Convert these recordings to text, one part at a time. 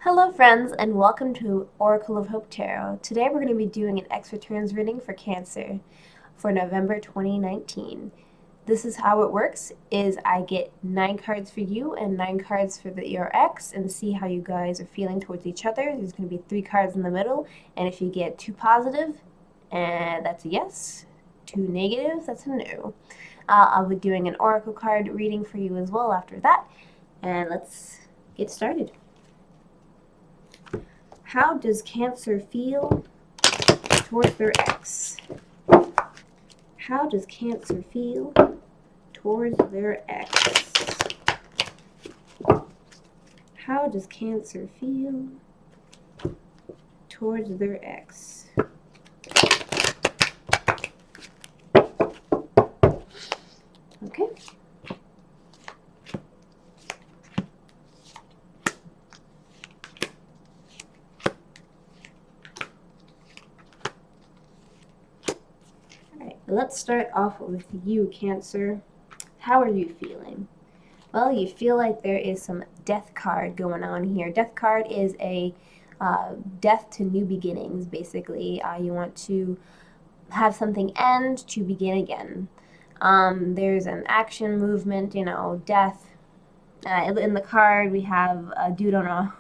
Hello friends and welcome to Oracle of Hope Tarot. Today we're going to be doing an X returns reading for Cancer for November 2019. This is how it works is I get 9 cards for you and 9 cards for your ex and see how you guys are feeling towards each other. There's going to be 3 cards in the middle, and if you get 2 positive, and that's a yes, 2 negative, that's a no. I'll be doing an Oracle card reading for you as well after that, and let's get started. How does Cancer feel towards their ex? How does Cancer feel towards their ex? How does Cancer feel towards their ex? Okay. Let's start off with you, Cancer. How are you feeling? Well, you feel like there is some death card going on here. Death card is a death to new beginnings, basically. You want to have something end to begin again. There's an action movement, death. In the card, we have a dude on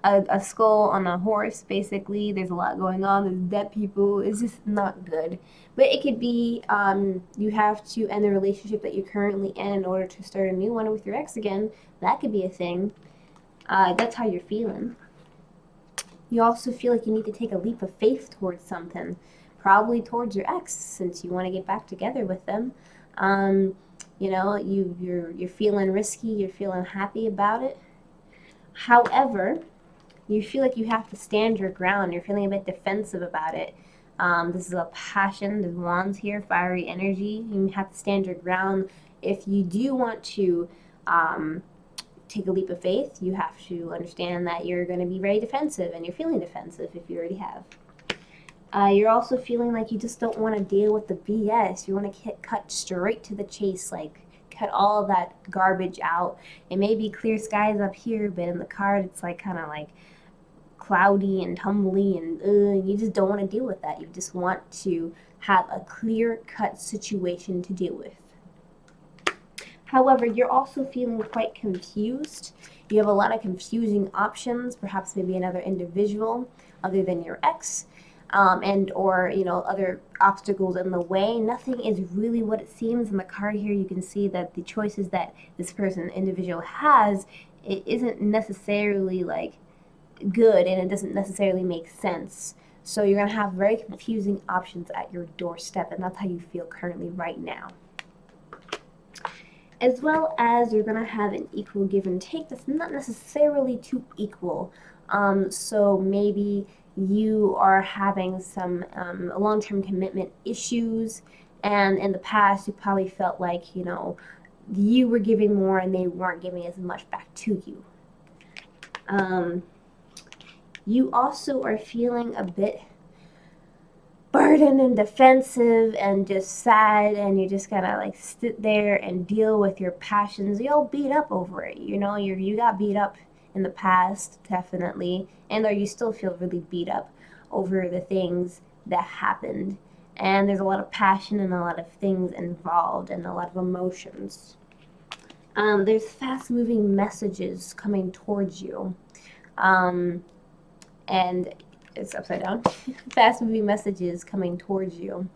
a skull on a horse, basically. There's a lot going on. There's dead people. It's just not good. But it could be you have to end the relationship that you're currently in order to start a new one with your ex again. That could be a thing. That's how you're feeling. You also feel like you need to take a leap of faith towards something. Probably towards your ex, since you want to get back together with them. You're feeling risky, you're feeling happy about it. However, you feel like you have to stand your ground. You're feeling a bit defensive about it. This is a passion. There's wands here, fiery energy. You have to stand your ground. If you do want to take a leap of faith, you have to understand that you're going to be very defensive, and you're feeling defensive if you already have. You're also feeling like you just don't want to deal with the BS. You want to cut straight to the chase, like cut all of that garbage out. It may be clear skies up here, but in the card it's like kind of like cloudy and tumbly, and you just don't want to deal with that. You just want to have a clear-cut situation to deal with. However, you're also feeling quite confused. You have a lot of confusing options, perhaps maybe another individual other than your ex. Or other obstacles in the way. Nothing is really what it seems. In the card here, you can see that the choices that this individual has, it isn't necessarily like good, and it doesn't necessarily make sense. So you're going to have very confusing options at your doorstep, and that's how you feel currently right now. As well as you're going to have an equal give and take that's not necessarily too equal. So maybe you are having some long-term commitment issues, and in the past you probably felt like you were giving more and they weren't giving as much back to you. You also are feeling a bit burdened and defensive and just sad, and you just gotta like sit there and deal with your passions. You're all beat up over it. You got beat up in the past, definitely, or you still feel really beat up over the things that happened, and there's a lot of passion and a lot of things involved and a lot of emotions. There's fast-moving messages coming towards you, and it's upside down. Fast-moving messages coming towards you,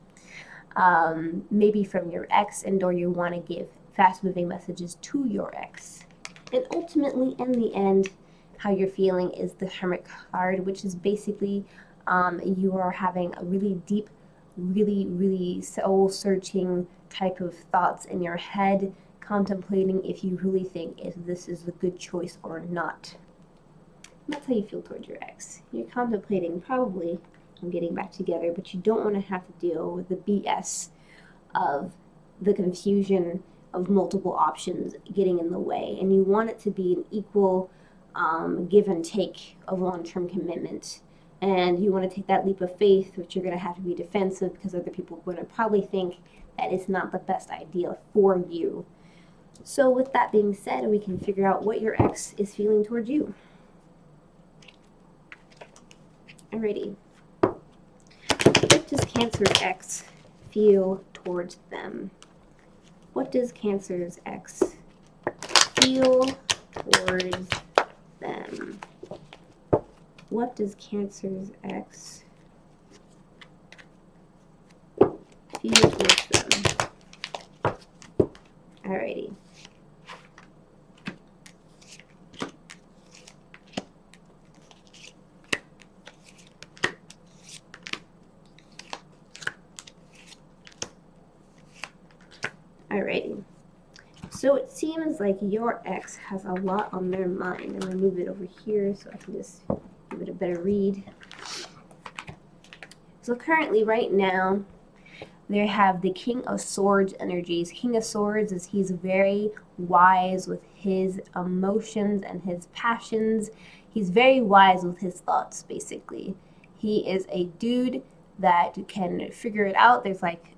maybe from your ex, or you want to give fast-moving messages to your ex. And ultimately, in the end, how you're feeling is the Hermit card, which is basically you are having a really deep, really, really soul-searching type of thoughts in your head, contemplating if you really think if this is a good choice or not. And that's how you feel towards your ex. You're contemplating probably on getting back together, but you don't want to have to deal with the BS of the confusion of multiple options getting in the way, and you want it to be an equal give and take of long-term commitment, and you want to take that leap of faith, which you're going to have to be defensive because other people are going to probably think that it's not the best idea for you. So with that being said, we can figure out what your ex is feeling towards you. Alrighty. What does Cancer's ex feel towards them? What does Cancer's ex feel towards them? What does Cancer's ex feel towards them? Alrighty. Alrighty. So it seems like your ex has a lot on their mind. I'm going to move it over here so I can just give it a better read. So currently, right now, they have the King of Swords energies. King of Swords is he's very wise with his emotions and his passions. He's very wise with his thoughts, basically. He is a dude that can figure it out. There's like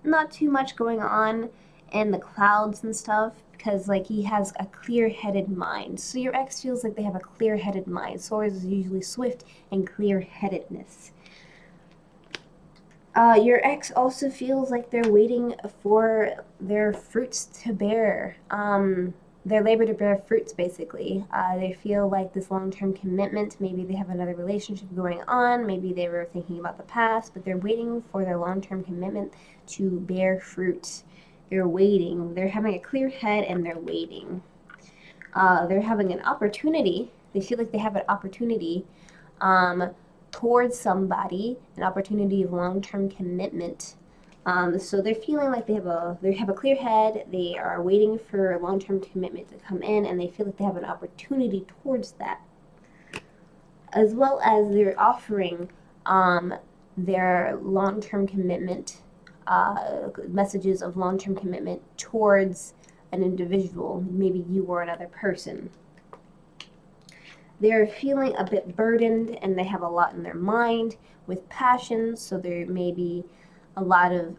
not too much going on in the clouds and stuff because like he has a clear-headed mind. So your ex feels like they have a clear-headed mind. Swords is usually swift and clear-headedness. Your ex also feels like they're waiting for their fruits to bear. Their labor to bear fruits, basically. They feel like this long-term commitment, maybe they have another relationship going on, maybe they were thinking about the past, but they're waiting for their long-term commitment to bear fruit. They're waiting. They're having a clear head and they're waiting. They're having an opportunity. They feel like they have an opportunity towards somebody, an opportunity of long-term commitment. So they're feeling like they have a clear head. They are waiting for a long-term commitment to come in, and they feel like they have an opportunity towards that, as well as they're offering their long-term commitment, messages of long-term commitment towards an individual, maybe you or another person. They're feeling a bit burdened and they have a lot in their mind with passions, so there may be a lot of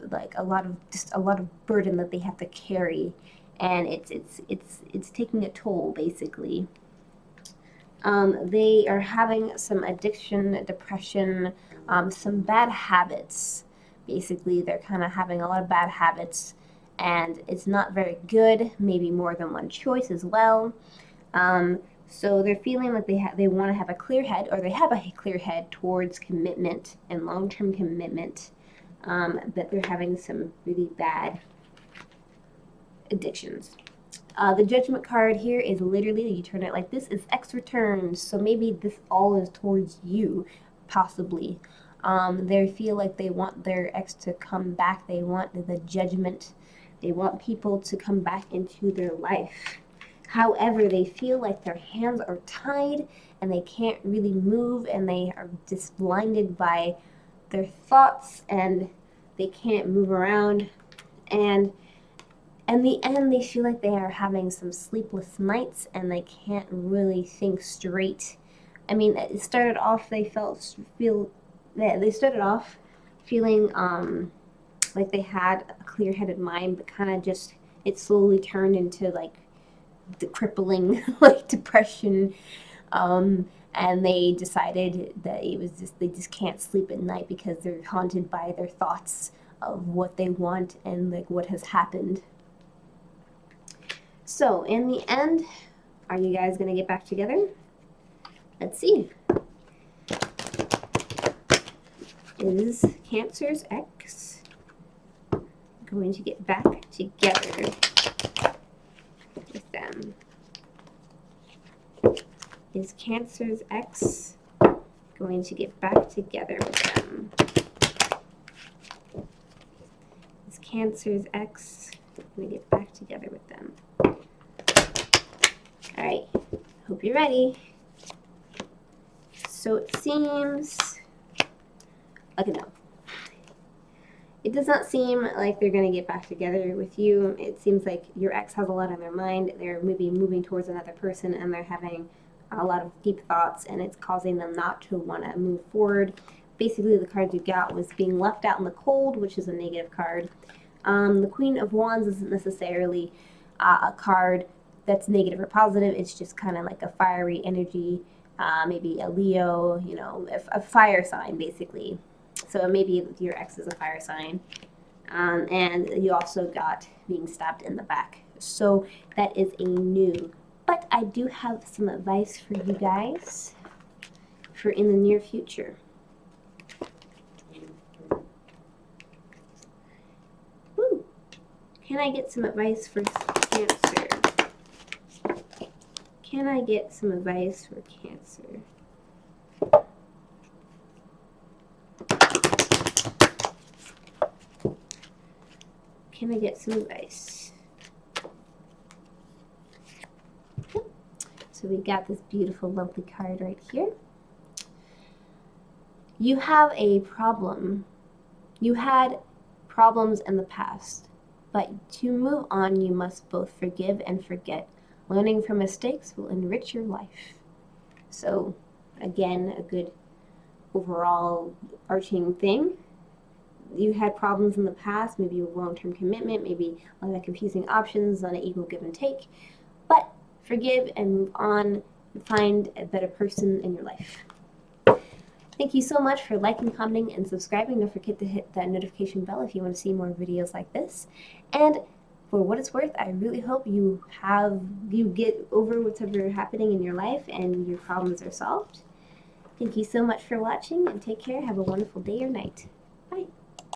burden that they have to carry, and it's taking a toll, basically. They are having some addiction, depression, some bad habits. Basically, they're kind of having a lot of bad habits, and it's not very good. Maybe more than one choice as well. So they're feeling like they want to have a clear head, or they have a clear head towards commitment and long-term commitment, but they're having some really bad addictions. The Judgment card here is literally, you turn it like this, is X returns. So maybe this all is towards you, possibly. They feel like they want their ex to come back. They want the judgment. They want people to come back into their life. However, they feel like their hands are tied and they can't really move, and they are just blinded by their thoughts and they can't move around. And in the end, they feel like they are having some sleepless nights and they can't really think straight. I mean, it started off, they started off feeling like they had a clear-headed mind, but kind of just, it slowly turned into like the crippling like depression, and they decided that it was just, they just can't sleep at night because they're haunted by their thoughts of what they want and like what has happened. So in the end, are you guys gonna get back together? Let's see. Is Cancer's ex going to get back together with them? Is Cancer's ex going to get back together with them? Is Cancer's ex going to get back together with them? All right, hope you're ready. So it seems like a no. It does not seem like they're going to get back together with you. It seems like your ex has a lot on their mind. They're maybe moving towards another person and they're having a lot of deep thoughts, and it's causing them not to want to move forward. Basically, the card you got was being left out in the cold, which is a negative card. The Queen of Wands isn't necessarily a card that's negative or positive. It's just kind of like a fiery energy. maybe a Leo, you know, a fire sign basically. So maybe your ex is a fire sign. And you also got being stabbed in the back. So that is a new. But I do have some advice for you guys for in the near future. Woo. Can I get some advice for Cancer? Can I get some advice for Cancer? Can I get some advice? So we got this beautiful, lovely card right here. You have a problem. You had problems in the past, but to move on, you must both forgive and forget. Learning from mistakes will enrich your life. So, again, a good overall arching thing. You had problems in the past, maybe a long-term commitment, maybe a lot of confusing options on an equal give and take, but forgive and move on and find a better person in your life. Thank you so much for liking, commenting, and subscribing. Don't forget to hit that notification bell if you want to see more videos like this. And for what it's worth, I really hope you get over whatever happening in your life and your problems are solved. Thank you so much for watching, and take care. Have a wonderful day or night.